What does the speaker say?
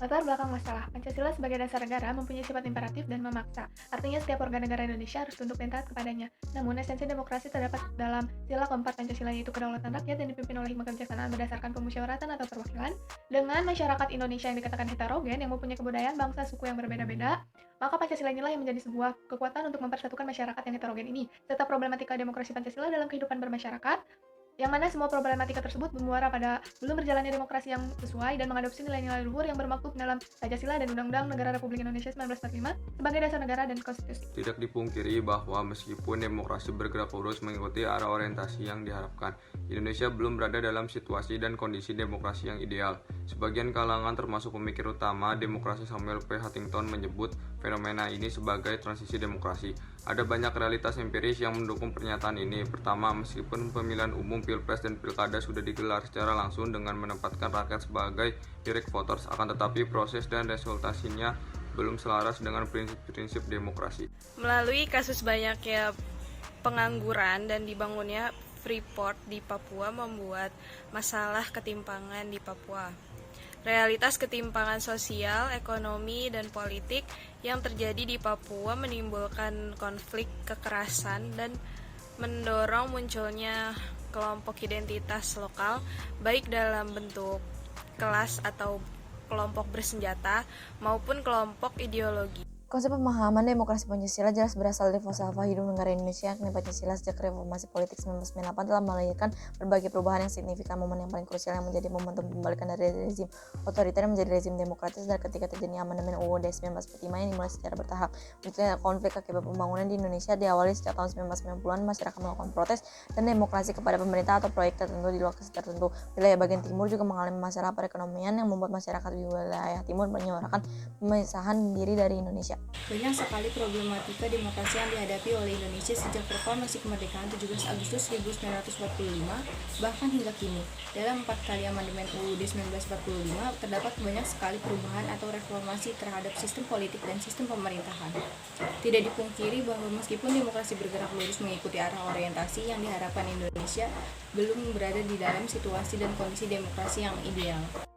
Latar belakang masalah, Pancasila sebagai dasar negara mempunyai sifat imperatif dan memaksa. Artinya setiap warga negara Indonesia harus tunduk dan taat kepadanya. Namun esensi demokrasi terdapat dalam sila keempat Pancasila, yaitu kedaulatan rakyat yang dipimpin oleh hikmat kebijaksanaan berdasarkan pemusyawaratan atau perwakilan. Dengan masyarakat Indonesia yang dikatakan heterogen yang mempunyai kebudayaan, bangsa, suku yang berbeda-beda, maka Pancasila inilah yang menjadi sebuah kekuatan untuk mempersatukan masyarakat yang heterogen ini. Serta problematika demokrasi Pancasila dalam kehidupan bermasyarakat, yang mana semua problematika tersebut bermuara pada belum berjalannya demokrasi yang sesuai dan mengadopsi nilai-nilai luhur yang bermaktub dalam Pancasila dan Undang-Undang Negara Republik Indonesia 1945 sebagai dasar negara dan konstitusi. Tidak dipungkiri bahwa meskipun demokrasi bergerak lurus mengikuti arah orientasi yang diharapkan, Indonesia belum berada dalam situasi dan kondisi demokrasi yang ideal. Sebagian kalangan termasuk pemikir utama demokrasi Samuel P. Huntington menyebut fenomena ini sebagai transisi demokrasi. Ada banyak realitas empiris yang mendukung pernyataan ini. Pertama, meskipun pemilihan umum Pilpres dan Pilkada sudah digelar secara langsung dengan menempatkan rakyat sebagai direct voters, akan tetapi proses dan resultasinya belum selaras dengan prinsip-prinsip demokrasi. Melalui kasus banyaknya pengangguran dan dibangunnya Freeport di Papua membuat masalah ketimpangan di Papua. Realitas ketimpangan sosial, ekonomi, dan politik yang terjadi di Papua menimbulkan konflik kekerasan dan mendorong munculnya kelompok identitas lokal, baik dalam bentuk kelas atau kelompok bersenjata maupun kelompok ideologi. Konsep pemahaman demokrasi Pancasila jelas berasal dari falsafah hidup negara Indonesia, yakni Pancasila sejak reformasi politik 1998 telah melahirkan berbagai perubahan yang signifikan. Momen yang paling krusial yang menjadi momentum pembalikan dari rezim otoriter menjadi rezim demokratis dan ketika terjadi amandemen UUD 1945 yang dimulai secara bertahap. Munculnya konflik akibat pembangunan di Indonesia diawali sejak tahun 1990-an, masyarakat melakukan protes dan demokrasi kepada pemerintah atau proyek tertentu di lokasi tertentu. Wilayah bagian timur juga mengalami masalah perekonomian yang membuat masyarakat di wilayah timur menyuarakan pemisahan diri dari Indonesia. Banyak sekali problematika demokrasi yang dihadapi oleh Indonesia sejak proklamasi kemerdekaan 17 Agustus 1945 bahkan hingga kini. Dalam 4 kali amandemen UUD 1945 terdapat banyak sekali perubahan atau reformasi terhadap sistem politik dan sistem pemerintahan. Tidak dipungkiri bahwa meskipun demokrasi bergerak lurus mengikuti arah orientasi yang diharapkan Indonesia belum berada di dalam situasi dan kondisi demokrasi yang ideal.